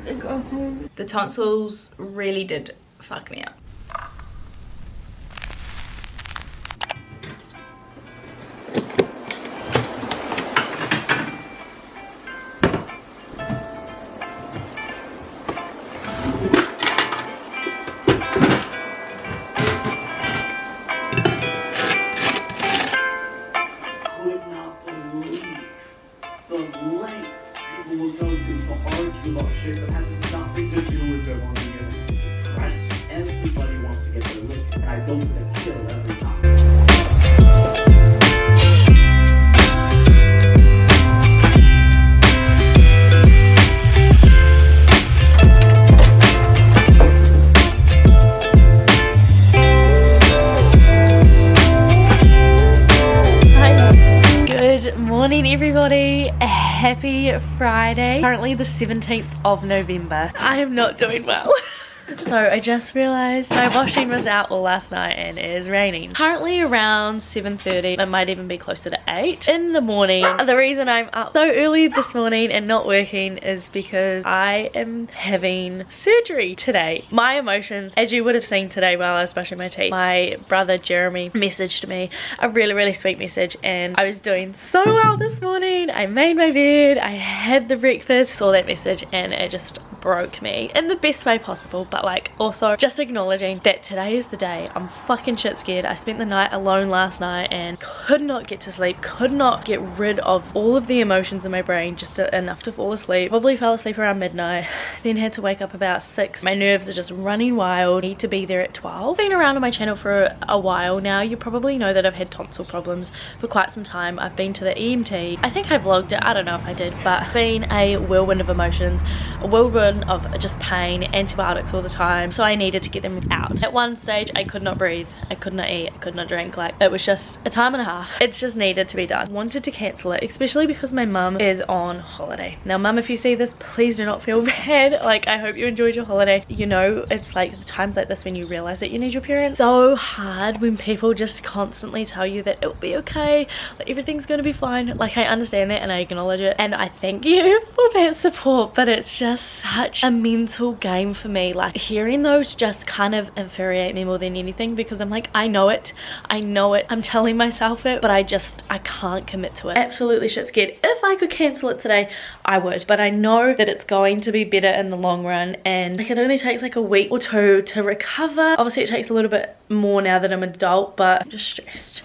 to go home. The tonsils really did fuck me up. Happy Friday. Currently the 17th of November. I am not doing well. So I just realized my washing was out all last night and it is raining. Currently around 7:30, it might even be closer to 8 in the morning. The reason I'm up so early this morning and not working is because I am having surgery today. My emotions, as you would have seen today while I was brushing my teeth, my brother Jeremy messaged me a really sweet message, and I was doing so well this morning. I made my bed, I had the breakfast, saw that message, and it just broke me in the best way possible. But like, also just acknowledging that today is the day. I'm fucking shit scared. I spent the night alone last night and could not get to sleep, could not get rid of all of the emotions in my brain, just enough to fall asleep. Probably fell asleep around midnight, then had to wake up about 6. My nerves are just running wild. Need to be there at 12. Been around on my channel for a while now. You probably know that I've had tonsil problems for quite some time. I've been to the EMT. I think I vlogged it, I don't know if I did, but been a whirlwind of emotions, a whirlwind of just pain, antibiotics all the time, so I needed to get them out. At one stage I could not breathe, I could not eat, I could not drink. Like, it was just a time and a half. It's just needed to be done. Wanted to cancel it, especially because my mum is on holiday. Now mum, if you see this, please do not feel bad. Like, I hope you enjoyed your holiday. You know, it's like times like this when you realize that you need your parents. So hard when people just constantly tell you that it'll be okay, like everything's gonna be fine. Like, I understand that and I acknowledge it and I thank you for that support, but it's just such a mental game for me. Like, hearing those just kind of infuriate me more than anything, because I'm like, I know it, I'm telling myself it, but I can't commit to it. Absolutely shit scared. If I could cancel it today, I would, but I know that it's going to be better in the long run, and like, it only takes like a week or two to recover. Obviously it takes a little bit more now that I'm an adult, but I'm just stressed.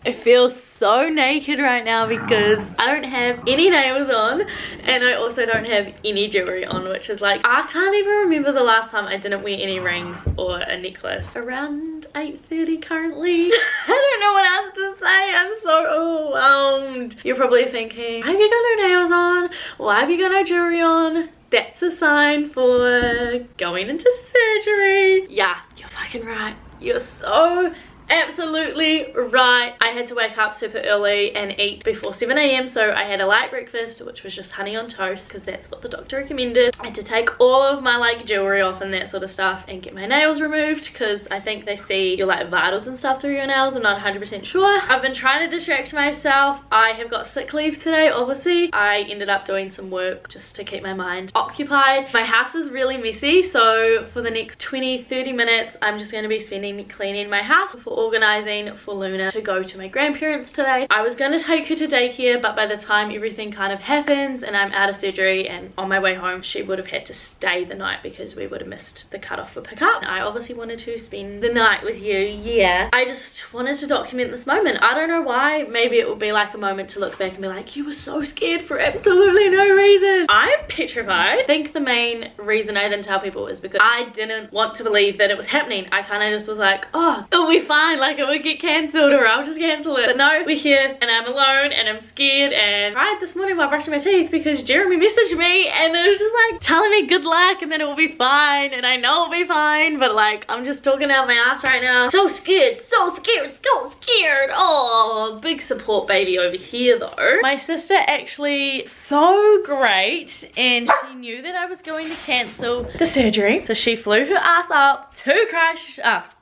I feel so naked right now because I don't have any nails on and I also don't have any jewelry on, which is like, I can't even remember the last time I didn't wear any rings or a necklace. Around 8:30 currently. I don't know what else to say. I'm so overwhelmed. You're probably thinking, why have you got no nails on? Why have you got no jewelry on? That's a sign for going into surgery. Yeah, you're fucking right. You're so absolutely right. I had to wake up super early and eat before 7 AM, so I had a light breakfast, which was just honey on toast because that's what the doctor recommended. I had to take all of my like jewelry off and that sort of stuff and get my nails removed because I think they see your like vitals and stuff through your nails. I'm not 100% sure. I've been trying to distract myself. I have got sick leave today, obviously. I ended up doing some work just to keep my mind occupied. My house is really messy, so for the next 20-30 minutes I'm just going to be spending cleaning my house before organizing for Luna to go to my grandparents today. I was going to take her to daycare, but by the time everything kind of happens and I'm out of surgery and on my way home, she would have had to stay the night because we would have missed the cutoff for pickup. I obviously wanted to spend the night with you. Yeah, I just wanted to document this moment. I don't know why. Maybe it will be like a moment to look back and be like, you were so scared for absolutely no reason. I'm petrified. I think the main reason I didn't tell people is because I didn't want to believe that it was happening. I kind of just was like, oh, it'll be fine. Like, it would get cancelled or I'll just cancel it. But no, we're here and I'm alone and I'm scared, and I cried this morning while brushing my teeth because Jeremy messaged me and it was just like telling me good luck and then it will be fine, and I know it'll be fine, but like, I'm just talking out my ass right now. So scared, so scared, so scared. Oh, big support baby over here though. My sister actually so great, and she knew that I was going to cancel the surgery, so she flew her ass up to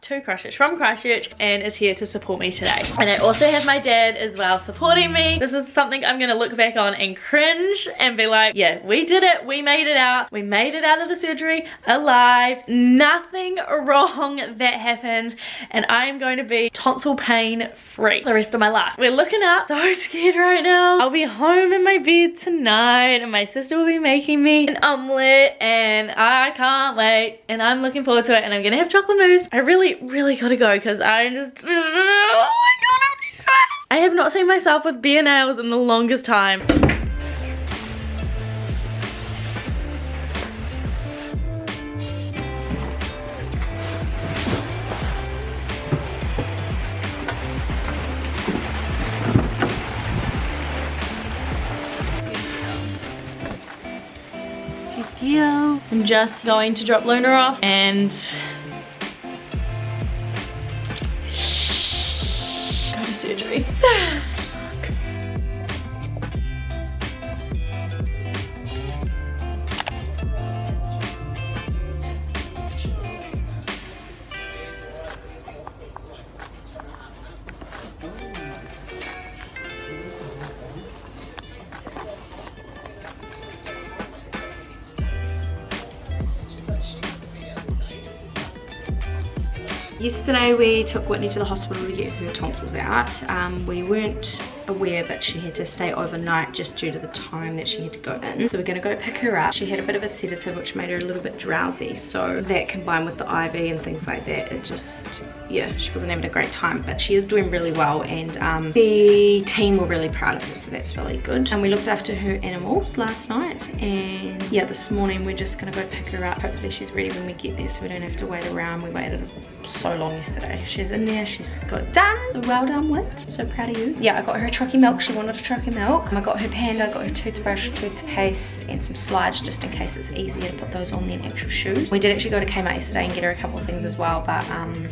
to Christchurch from Christchurch and is here to support me today. And I also have my dad as well supporting me. This is something I'm gonna look back on and cringe and be like, yeah, we did it, we made it out. We made it out of the surgery alive. Nothing wrong that happened, and I am going to be tonsil pain free the rest of my life. We're looking up. So scared right now. I'll be home in my bed tonight and my sister will be making me an omelette and I can't wait and I'm looking forward to it, and I'm gonna have chocolate mousse. I really gotta go because I just, oh my god, I have not seen myself with bare nails in the longest time. I'm just going to drop Luna off and go to surgery. Yesterday we took Whitney to the hospital to get her tonsils out. We weren't aware, but she had to stay overnight just due to the time that she had to go in. So we're gonna go pick her up. She had a bit of a sedative which made her a little bit drowsy, so that combined with the IV and things like that, it just, yeah, she wasn't having a great time, but she is doing really well, and the team were really proud of her, so that's really good. And we looked after her animals last night, and yeah, this morning we're just gonna go pick her up. Hopefully she's ready when we get there so we don't have to wait around. We waited so long yesterday. She's in there, she's got it done, so well done, Whit, so proud of you. Yeah, I got her a trucky milk, she wanted a trucky milk. I got her panda, I got her toothbrush, toothpaste and some slides just in case it's easier to put those on than actual shoes. We did actually go to Kmart yesterday and get her a couple of things as well, but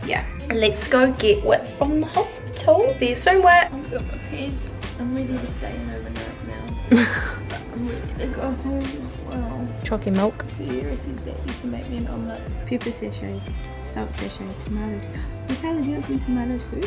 yeah, let's go get Whit from the hospital. See you soon, Whit. I'm prepared. I'm ready to stay in overnight now. But I'm ready to go home as well. Chalky milk, So you received that you can make me an omelette. pepper sachet, salt sachet, tomatoes. We probably do some tomato soup.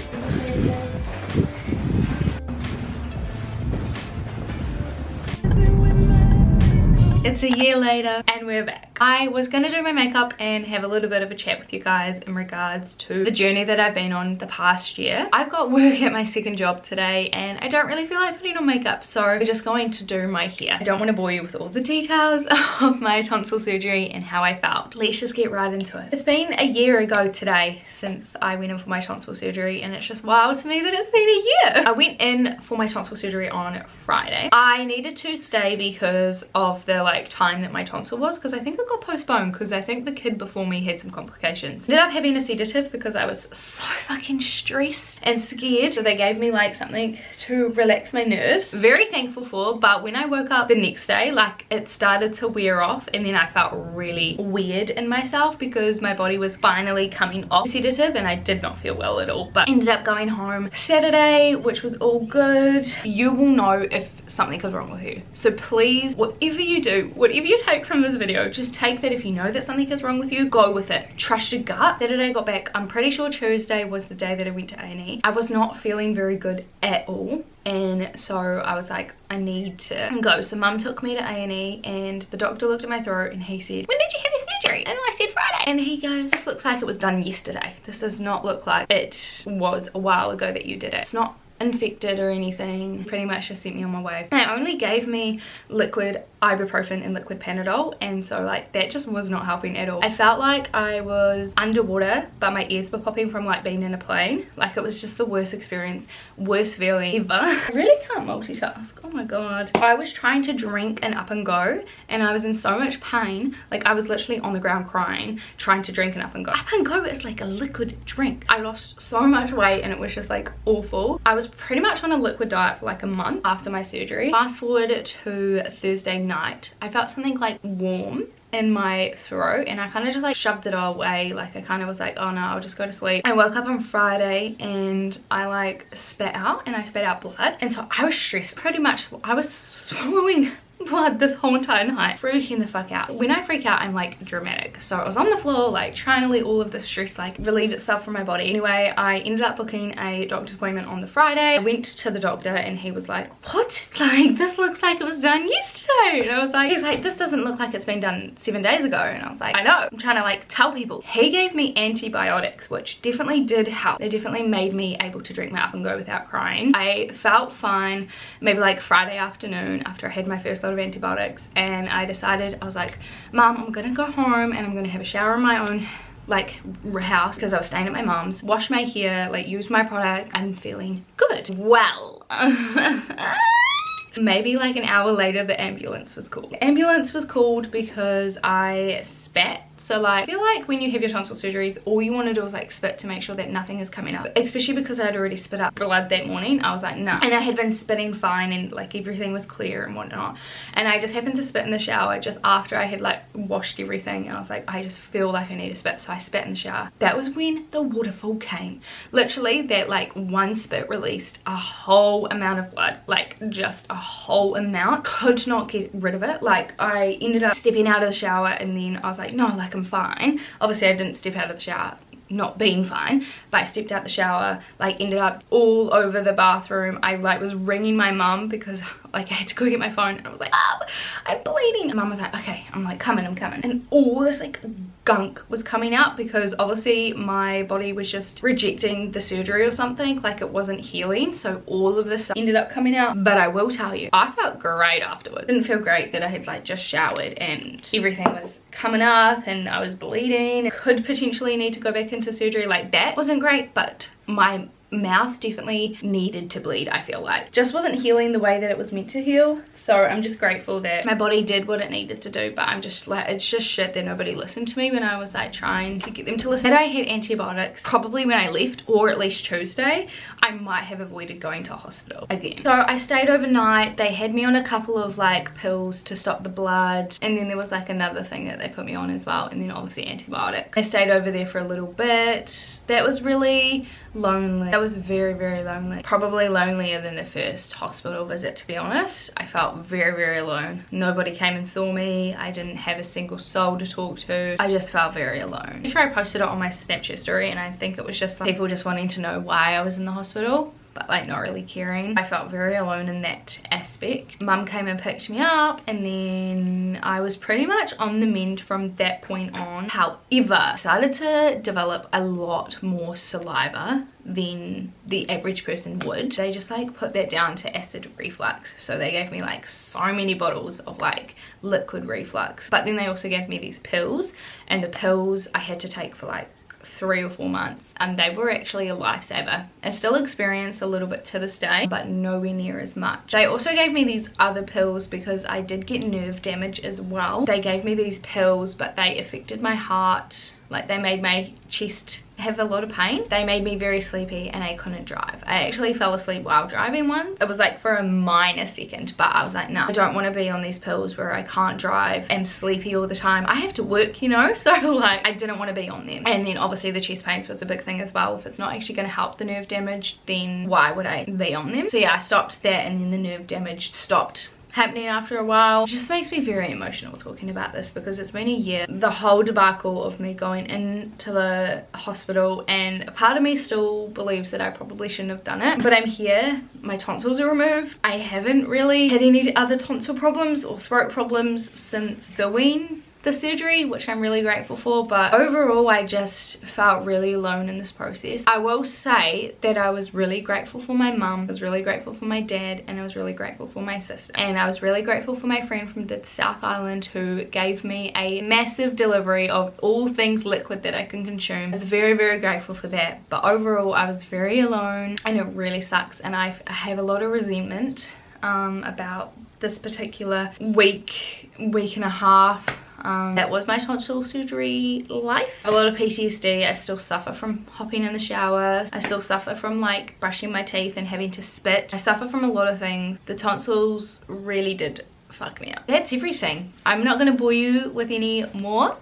It's a year later and we're back. I was gonna do my makeup and have a little bit of a chat with you guys in regards to the journey that I've been on the past year. I've got work at my second job today and I don't really feel like putting on makeup, so we're just going to do my hair. I don't want to bore you with all the details of my tonsil surgery and how I felt. Let's just get right into it. It's been a year ago today since I went in for my tonsil surgery, and it's just wild to me that it's been a year. I went in for my tonsil surgery on Friday. I needed to stay because of the time that my tonsil was, because I think it got postponed because I think the kid before me had some complications. Ended up having a sedative because I was so fucking stressed and scared, so they gave me something to relax my nerves. Very thankful for, but when I woke up the next day, it started to wear off, and then I felt really weird in myself because my body was finally coming off the sedative and I did not feel well at all. But ended up going home Saturday, which was all good. You will know if something is wrong with you, so please, whatever you do, whatever you take from this video, just take that. If you know that something is wrong with you, go with it, trust your gut. Saturday I got back, I'm pretty sure Tuesday was the day that I went to A&E. I was not feeling very good at all, and so I was like, I need to go. So mum took me to A&E and the doctor looked at my throat and he said, when did you have your surgery? And I said Friday, and he goes, this looks like it was done yesterday. This does not look like it was a while ago that you did it. It's not infected or anything. Pretty much just sent me on my way. They only gave me liquid ibuprofen and liquid Panadol, and so that just was not helping at all. I felt like I was underwater, but my ears were popping from being in a plane. It was just the worst experience, worst feeling ever. I really can't multitask, oh my god. I was trying to drink an Up and Go and I was in so much pain. I was literally on the ground crying trying to drink an Up and Go. Up and Go is a liquid drink. I lost so much weight and it was just awful. I was pretty much on a liquid diet for a month after my surgery. Fast forward to Thursday night, I felt something warm in my throat and I kind of just shoved it all away. I kind of was oh no, I'll just go to sleep. I woke up on Friday and I spat out, and I spat out blood, and so I was stressed. Pretty much I was swallowing blood this whole entire night, freaking the fuck out. When I freak out, I'm like dramatic. So I was on the floor like trying to let all of this stress like relieve itself from my body. Anyway, I ended up booking a doctor's appointment on the Friday. I went to the doctor and he was like, what? Like, this looks like it was done yesterday. And I was like, he's like, this doesn't look like it's been done 7 days ago. And I was like, I know, I'm trying to like tell people. He gave me antibiotics, which definitely did help. They definitely made me able to drink my up and go without crying. I felt fine maybe like Friday afternoon after I had my first lot of antibiotics, and I decided, I was like, Mom, I'm gonna go home and I'm gonna have a shower in my own like house, because I was staying at my mom's, wash my hair, like use my product. I'm feeling good. Well, maybe like an hour later the ambulance was called. The ambulance was called because I spat. So like, I feel like when you have your tonsil surgeries, all you want to do is like spit to make sure that nothing is coming up. Especially because I had already spit up blood that morning. I was like, no. And I had been spitting fine and like everything was clear and whatnot. And I just happened to spit in the shower just after I had like washed everything. And I was like, I just feel like I need to spit. So I spat in the shower. That was when the waterfall came. Literally that like one spit released a whole amount of blood. Like just a whole amount. Could not get rid of it. Like I ended up stepping out of the shower and then I was like, no, like I'm fine. Obviously I didn't step out of the shower not being fine, but I stepped out the shower, like ended up all over the bathroom. I like was ringing my mum because like I had to go get my phone and I was like, I'm bleeding. And Mum was like, okay. I'm like, I'm coming. And all this like gunk was coming out because obviously my body was just rejecting the surgery or something, like it wasn't healing. So all of this stuff ended up coming out. But I will tell you, I felt great afterwards. Didn't feel great that I had like just showered and everything was coming up and I was bleeding. Could potentially need to go back into surgery. Like that wasn't great, but my mouth definitely needed to bleed. I feel like just wasn't healing the way that it was meant to heal. So I'm just grateful that my body did what it needed to do, but I'm just like, it's just shit that nobody listened to me when I was like trying to get them to listen. Had I had antibiotics probably when I left, or at least Tuesday, I might have avoided going to hospital again. So I stayed overnight. They had me on a couple of like pills to stop the blood, and then there was like another thing that they put me on as well, and then obviously antibiotics. I stayed over there for a little bit. That was really lonely. That was very, very lonely. Probably lonelier than the first hospital visit, to be honest. I felt very, very alone. Nobody came and saw me. I didn't have a single soul to talk to. I just felt very alone. I'm sure I posted it on my Snapchat story, and I think it was just like people just wanting to know why I was in the hospital, but like not really caring. I felt very alone in that aspect. Mum came and picked me up, and then I was pretty much on the mend from that point on. However, I started to develop a lot more saliva than the average person would. They just like put that down to acid reflux. So they gave me like so many bottles of like liquid reflux. But then they also gave me these pills, and the pills I had to take for like 3 or 4 months, and they were actually a lifesaver. I still experience a little bit to this day, but nowhere near as much. They also gave me these other pills because I did get nerve damage as well. They gave me these pills, but they affected my heart. Like they made my chest have a lot of pain. They made me very sleepy and I couldn't drive. I actually fell asleep while driving once. It was like for a minor second, but I was like, no, I don't want to be on these pills where I can't drive, am sleepy all the time. I have to work, you know, so like I didn't want to be on them. And then obviously the chest pains was a big thing as well. If it's not actually going to help the nerve damage, then why would I be on them? So yeah, I stopped that, and then the nerve damage stopped happening after a while. It just makes me very emotional talking about this because it's been a year. The whole debacle of me going into the hospital, and a part of me still believes that I probably shouldn't have done it, but I'm here. My tonsils are removed. I haven't really had any other tonsil problems or throat problems since doing the surgery, which I'm really grateful for, but overall I just felt really alone in this process. I will say that I was really grateful for my mum, I was really grateful for my dad, and I was really grateful for my sister, and I was really grateful for my friend from the South Island who gave me a massive delivery of all things liquid that I can consume. I was very, very grateful for that, but overall I was very alone, and it really sucks, and I have a lot of resentment about this particular week and a half. That was my tonsil surgery life. A lot of PTSD. I still suffer from hopping in the shower. I still suffer from like brushing my teeth and having to spit. I suffer from a lot of things. The tonsils really did fuck me up. That's everything. I'm not going to bore you with any more.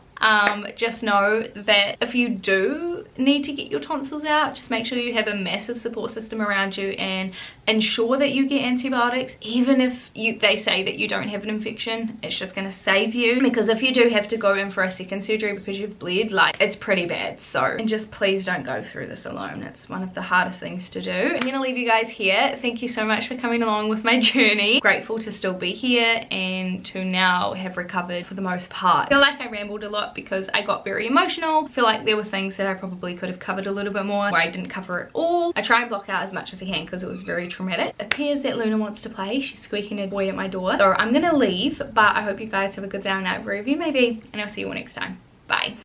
Just know that if you do need to get your tonsils out, just make sure you have a massive support system around you and ensure that you get antibiotics. Even if they say that you don't have an infection, it's just going to save you, because if you do have to go in for a second surgery because you've bled, like, it's pretty bad. So, and just please don't go through this alone. It's one of the hardest things to do. I'm going to leave you guys here. Thank you so much for coming along with my journey. Grateful to still be here and to now have recovered for the most part. I feel like I rambled a lot because I got very emotional. I feel like there were things that I probably could have covered a little bit more where I didn't cover it all. I try and block out as much as I can because it was very traumatic. It appears that Luna wants to play. She's squeaking a toy at my door. So I'm gonna leave, but I hope you guys have a good day or night wherever you may be, and I'll see you all next time. Bye.